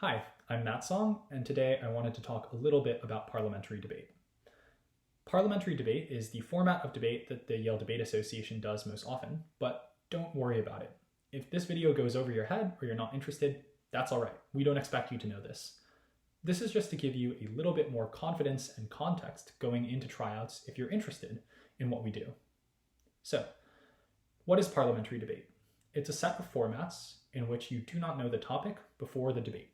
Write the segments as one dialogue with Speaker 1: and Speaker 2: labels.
Speaker 1: Hi, I'm Matt Song, and today I wanted to talk a little bit about parliamentary debate. Parliamentary debate is the format of debate that the Yale Debate Association does most often, but don't worry about it. If this video goes over your head or you're not interested, that's all right. We don't expect you to know this. This is just to give you a little bit more confidence and context going into tryouts if you're interested in what we do. So, what is parliamentary debate? It's a set of formats in which you do not know the topic before the debate.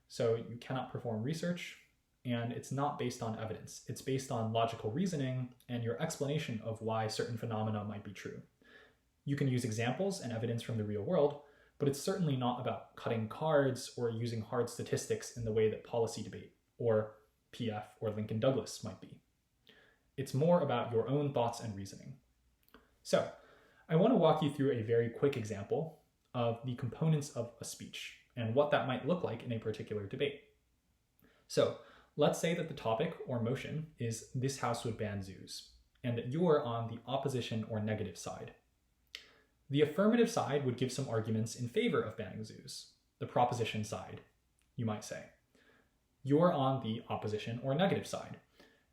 Speaker 1: So you cannot perform research, and it's not based on evidence. It's based on logical reasoning and your explanation of why certain phenomena might be true. You can use examples and evidence from the real world, but it's certainly not about cutting cards or using hard statistics in the way that policy debate, or PF or Lincoln Douglas might be. It's more about your own thoughts and reasoning. So, I want to walk you through a very quick example of the components of a speech and what that might look like in a particular debate. So let's say that the topic or motion is "this house would ban zoos," and that you're on the opposition or negative side. The affirmative side would give some arguments in favor of banning zoos. The proposition side, you might say. You're on the opposition or negative side.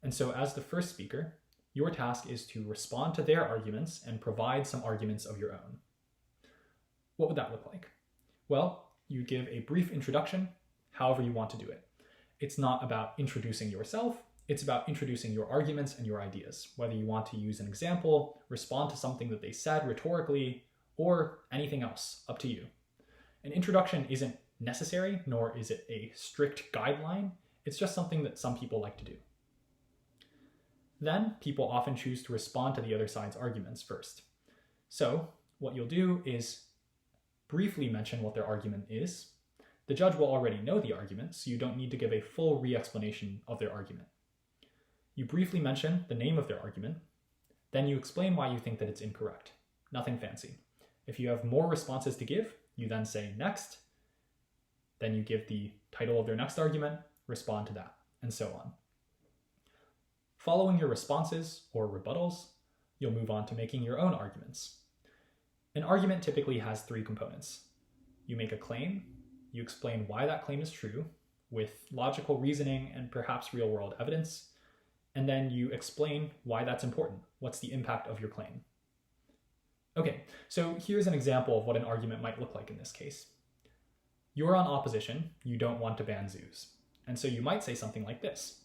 Speaker 1: And so as the first speaker, your task is to respond to their arguments and provide some arguments of your own. What would that look like? Well, you give a brief introduction, however you want to do it. It's not about introducing yourself, it's about introducing your arguments and your ideas, whether you want to use an example, respond to something that they said rhetorically, or anything else, up to you. An introduction isn't necessary, nor is it a strict guideline. It's just something that some people like to do. Then, people often choose to respond to the other side's arguments first. So, what you'll do is briefly mention what their argument is. The judge will already know the argument, so you don't need to give a full re-explanation of their argument. You briefly mention the name of their argument, then you explain why you think that it's incorrect. Nothing fancy. If you have more responses to give, you then say next, then you give the title of their next argument, respond to that, and so on. Following your responses or rebuttals, you'll move on to making your own arguments. An argument typically has three components. You make a claim, you explain why that claim is true, with logical reasoning and perhaps real-world evidence, and then you explain why that's important. What's the impact of your claim? Okay, so here's an example of what an argument might look like in this case. You're on opposition, you don't want to ban zoos. And so you might say something like this.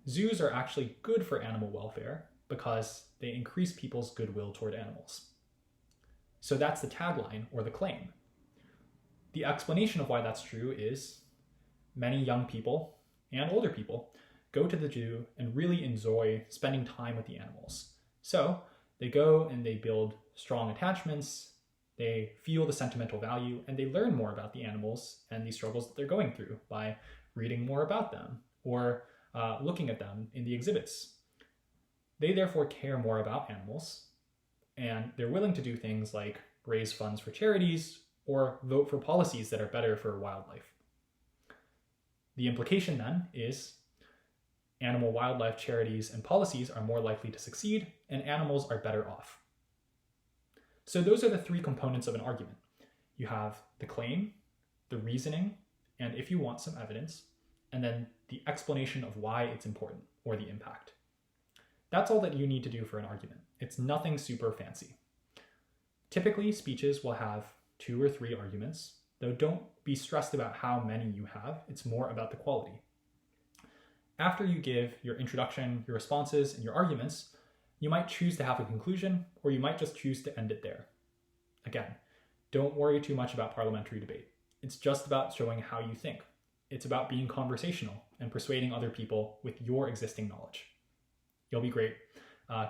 Speaker 1: Zoos are actually good for animal welfare because they increase people's goodwill toward animals. So that's the tagline or the claim. The explanation of why that's true is many young people and older people go to the zoo and really enjoy spending time with the animals. So they go and they build strong attachments, they feel the sentimental value, and they learn more about the animals and the struggles that they're going through by reading more about them or looking at them in the exhibits. They therefore care more about animals, and they're willing to do things like raise funds for charities or vote for policies that are better for wildlife. The implication then is animal wildlife charities and policies are more likely to succeed and animals are better off. So those are the three components of an argument. You have the claim, the reasoning, and if you want some evidence, and then the explanation of why it's important or the impact. That's all that you need to do for an argument. It's nothing super fancy. Typically, speeches will have 2 or 3 arguments, though don't be stressed about how many you have. It's more about the quality. After you give your introduction, your responses, and your arguments, you might choose to have a conclusion, or you might just choose to end it there. Again, don't worry too much about parliamentary debate. It's just about showing how you think. It's about being conversational and persuading other people with your existing knowledge. You'll be great.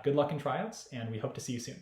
Speaker 1: Good luck in tryouts, and we hope to see you soon.